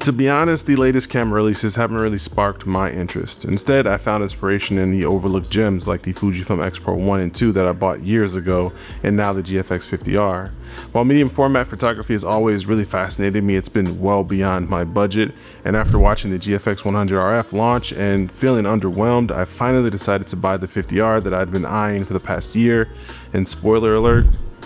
To be honest, the latest camera releases haven't really sparked my interest. Instead, I found inspiration in the overlooked gems like the Fujifilm X-Pro 1 and 2 that I bought years ago, and now the GFX50R. While medium format photography has always really fascinated me, it's been well beyond my budget, and after watching the GFX100RF launch and feeling underwhelmed, I finally decided to buy the 50R that I'd been eyeing for the past year, and spoiler alert,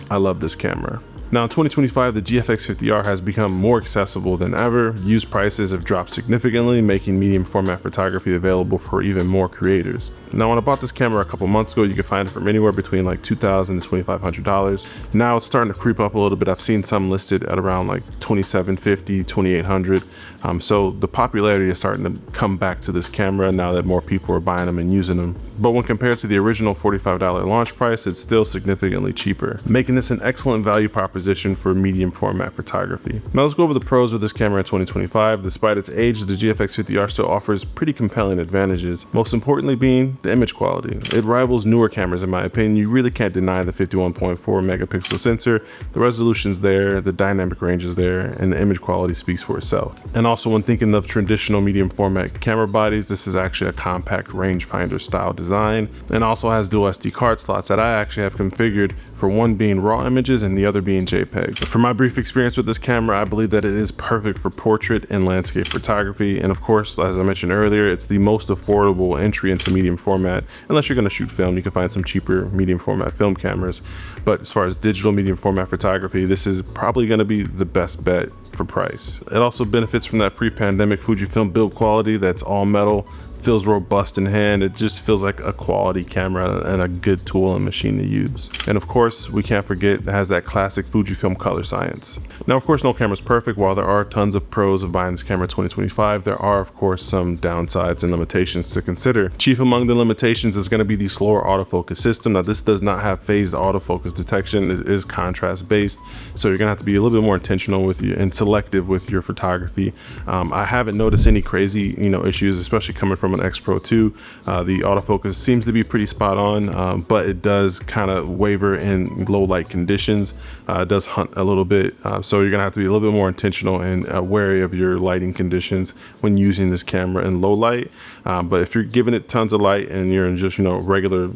I love this camera. Now in 2025, the GFX50R has become more accessible than ever. Used prices have dropped significantly, making medium format photography available for even more creators. Now when I bought this camera a couple months ago, you could find it from anywhere between like $2,000 to $2,500. Now it's starting to creep up a little bit. I've seen some listed at around like $2,750, $2,800. So the popularity is starting to come back to this camera now that more people are buying them and using them. But when compared to the original $45 launch price, it's still significantly cheaper, making this an excellent value proposition for medium format photography. Now let's go over the pros of this camera in 2025. Despite its age, the GFX50R still offers pretty compelling advantages, most importantly being the image quality. It rivals newer cameras in my opinion. You really can't deny the 51.4 megapixel sensor. The resolution's there, the dynamic range is there, and the image quality speaks for itself. And also when thinking of traditional medium format camera bodies, this is actually a compact rangefinder style design, and also has dual SD card slots that I actually have configured, for one being raw images and the other being JPEG. From my brief experience with this camera, I believe that it is perfect for portrait and landscape photography. And of course, as I mentioned earlier, it's the most affordable entry into medium format. Unless you're going to shoot film, you can find some cheaper medium format film cameras. But as far as digital medium format photography, this is probably going to be the best bet for price. It also benefits from that pre-pandemic Fujifilm build quality that's all metal, feels robust in hand. It just feels like a quality camera and a good tool and machine to use. And of course, we can't forget it has that classic Fujifilm color science. Now, of course, no camera's perfect. While there are tons of pros of buying this camera in 2025, there are of course some downsides and limitations to consider. Chief among the limitations is going to be the slower autofocus system. Now, this does not have phased autofocus detection. It is contrast based, so you're gonna have to be a little bit more intentional with you and selective with your photography. I haven't noticed any crazy issues, especially coming from an X-Pro 2. The autofocus seems to be pretty spot on, but it does kind of waver in low light conditions. It does hunt a little bit, so you're gonna have to be a little bit more intentional and wary of your lighting conditions when using this camera in low light. But if you're giving it tons of light and you're in just regular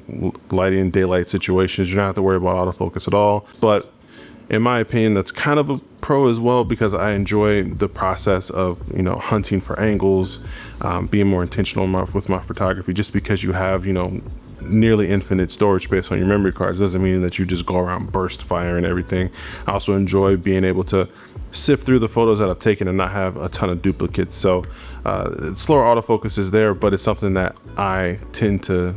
lighting daylight situations, you don't have to worry about autofocus at all. But in my opinion, that's kind of a pro as well, because I enjoy the process of hunting for angles, being more intentional with my photography. Just because you have nearly infinite storage space on your memory cards doesn't mean that you just go around burst firing everything. I also enjoy being able to sift through the photos that I've taken and not have a ton of duplicates. So slower autofocus is there, but it's something that I tend to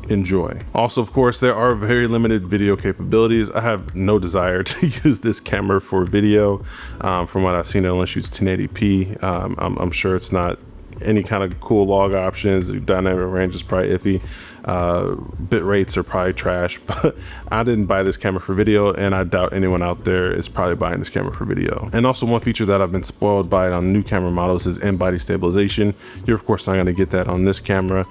enjoy. Also, of course, there are very limited video capabilities. I have no desire to use this camera for video. From what I've seen, it only shoots 1080p. I'm sure it's not any kind of cool log options. Dynamic range is probably iffy. Bit rates are probably trash, but I didn't buy this camera for video, and I doubt anyone out there is probably buying this camera for video. And also, one feature that I've been spoiled by on new camera models is in-body stabilization. You're of course not going to get that on this camera.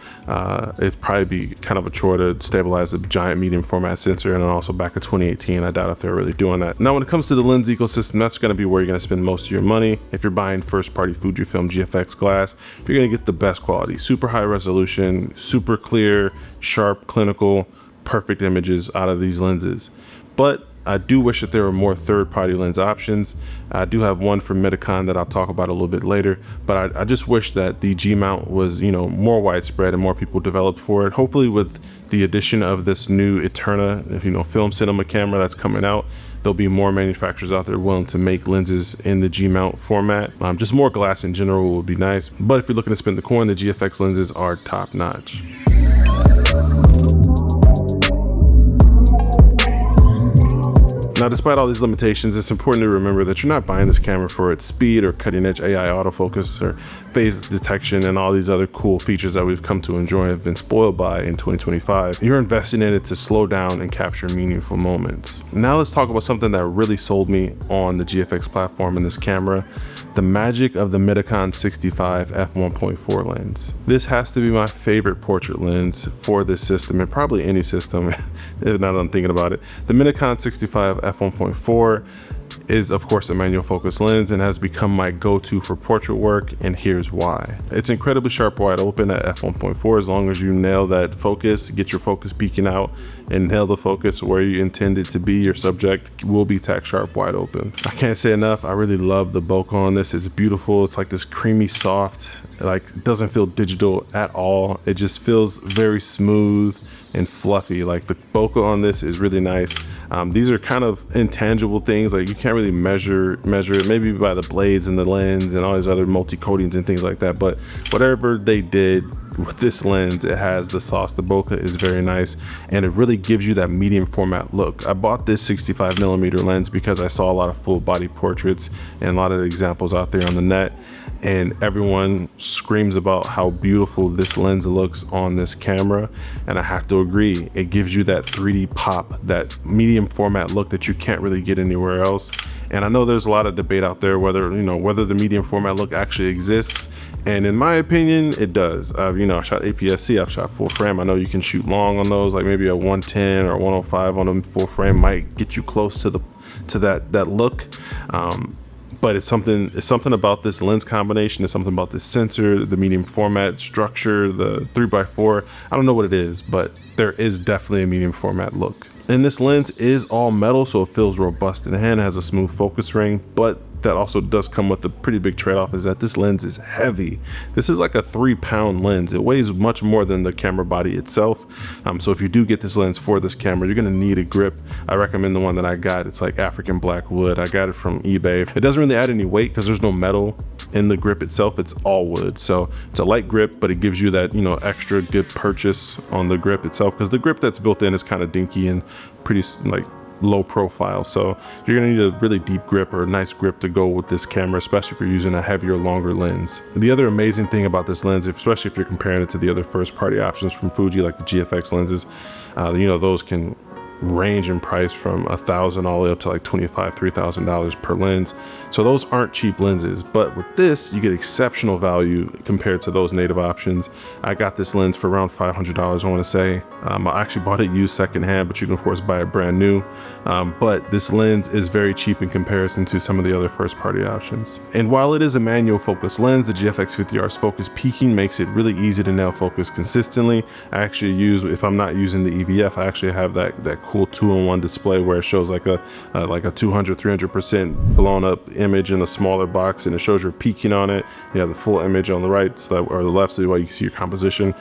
It'd probably be kind of a chore to stabilize a giant medium format sensor, and then also back in 2018, I doubt if they're really doing that. Now when it comes to the lens ecosystem, that's going to be where you're going to spend most of your money. If you're buying first party Fujifilm GFX glass, you're going to get the best quality, super high resolution, super clear, sharp, clinical, perfect images out of these lenses. But I do wish that there were more third-party lens options. I do have one from Medicon that I'll talk about a little bit later, but I just wish that the G mount was more widespread and more people developed for it. Hopefully with the addition of this new Eterna film cinema camera that's coming out, there'll be more manufacturers out there willing to make lenses in the G mount format. Just more glass in general would be nice, but if you're looking to spend the coin, the GFX lenses are top notch. Now, despite all these limitations, it's important to remember that you're not buying this camera for its speed or cutting edge AI autofocus or phase detection and all these other cool features that we've come to enjoy and have been spoiled by in 2025. You're investing in it to slow down and capture meaningful moments. Now let's talk about something that really sold me on the GFX platform in this camera: the magic of the Medicon 65 f1.4 lens. This has to be my favorite portrait lens for this system, and probably any system now that I'm thinking about it. The Medicon 65 f1.4 is of course a manual focus lens and has become my go-to for portrait work, and here's why. It's incredibly sharp wide open at f1.4. as long as you nail that focus, get your focus peeking out and nail the focus where you intend it to be, your subject will be tack sharp wide open. I can't say enough, I really love the bokeh on this. It's beautiful. It's like this creamy soft, like it doesn't feel digital at all. It just feels very smooth and fluffy. Like the bokeh on this is really nice. These are kind of intangible things, like you can't really measure it, maybe by the blades and the lens and all these other multi-coatings and things like that, but whatever they did with this lens, it has the sauce. The bokeh is very nice and it really gives you that medium format look. I bought this 65mm lens because I saw a lot of full body portraits and a lot of examples out there on the net, and everyone screams about how beautiful this lens looks on this camera, and I have to agree. It gives you that 3D pop, that medium format look that you can't really get anywhere else. And I know there's a lot of debate out there whether the medium format look actually exists, and in my opinion it does. I shot APS-C, I've shot full frame. I know you can shoot long on those, like maybe a 110 or 105 on a full frame might get you close to that look. But it's something about this lens combination. It's something about this sensor, the medium format structure, the 3x4. I don't know what it is, but there is definitely a medium format look. And this lens is all metal, so it feels robust in the hand. It has a smooth focus ring, but that also does come with a pretty big trade-off, is that this lens is heavy. This is like a 3-pound lens. It weighs much more than the camera body itself. So if you do get this lens for this camera, you're gonna need a grip. I recommend the one that I got. It's like African black wood. I got it from eBay. It doesn't really add any weight because there's no metal in the grip itself. It's all wood, so it's a light grip, but it gives you that extra good purchase on the grip itself, because the grip that's built in is kind of dinky and pretty like low profile. So you're gonna need a really deep grip or a nice grip to go with this camera, especially if you're using a heavier, longer lens. The other amazing thing about this lens, especially if you're comparing it to the other first party options from Fuji, like the GFX lenses, those can range in price from $1,000 all the way up to like $2,500, $3,000 per lens. So those aren't cheap lenses, but with this, you get exceptional value compared to those native options. I got this lens for around $500, I wanna say. I actually bought it used secondhand, but you can of course buy it brand new. But this lens is very cheap in comparison to some of the other first party options. And while it is a manual focus lens, the GFX50R's focus peaking makes it really easy to nail focus consistently. I actually use, if I'm not using the EVF, I actually have that cool 2-in-1 display where it shows like a 200-300% blown up image in a smaller box, and it shows your peaking on it. You have the full image on the right or the left, so you can see your composition.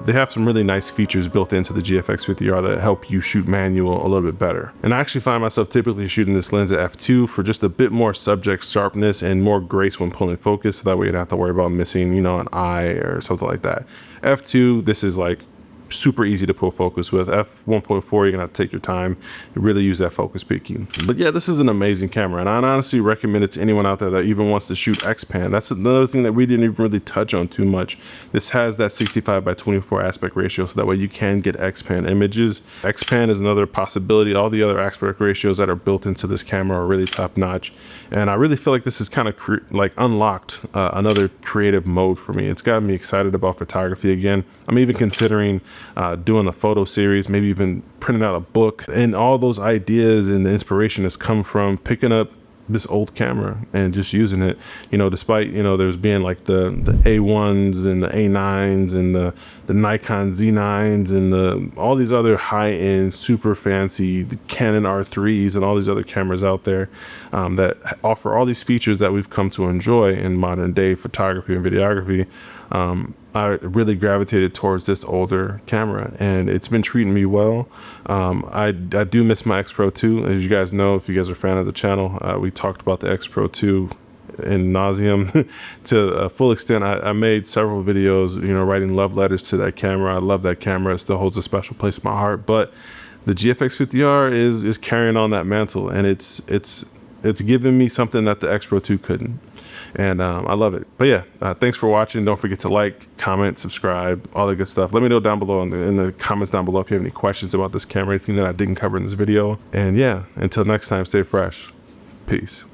They have some really nice features built into the GFX50R that help you shoot manual a little bit better. And I actually find myself typically shooting this lens at f2 for just a bit more subject sharpness and more grace when pulling focus, so that way you don't have to worry about missing an eye or something like that. f2, this is like super easy to pull focus with. f1.4, you're gonna have to take your time and really use that focus peaking. But yeah, this is an amazing camera, and I honestly recommend it to anyone out there that even wants to shoot X-Pan. That's another thing that we didn't even really touch on too much. This has that 65:24 aspect ratio, so that way you can get X-Pan images. X-Pan is another possibility. All the other aspect ratios that are built into this camera are really top notch, and I really feel like this is kind of unlocked another creative mode for me. It's gotten me excited about photography again. I'm even considering doing a photo series, maybe even printing out a book. And all those ideas and the inspiration has come from picking up this old camera and just using it, despite there's being like the A1s and the A9s and the Nikon Z9s and all these other high-end super fancy Canon R3s and all these other cameras out there that offer all these features that we've come to enjoy in modern day photography and videography. I really gravitated towards this older camera, and it's been treating me well. I do miss my X-Pro 2. As you guys know, if you guys are a fan of the channel, we talked about the X-Pro 2 in nauseum to a full extent. I made several videos, writing love letters to that camera. I love that camera. It still holds a special place in my heart. But the GFX50R is carrying on that mantle, and it's giving me something that the X-Pro 2 couldn't. And I love it. But yeah, thanks for watching. Don't forget to like, comment, subscribe, all that good stuff. Let me know down below in the comments down below if you have any questions about this camera, anything that I didn't cover in this video. And yeah, until next time, stay fresh. Peace.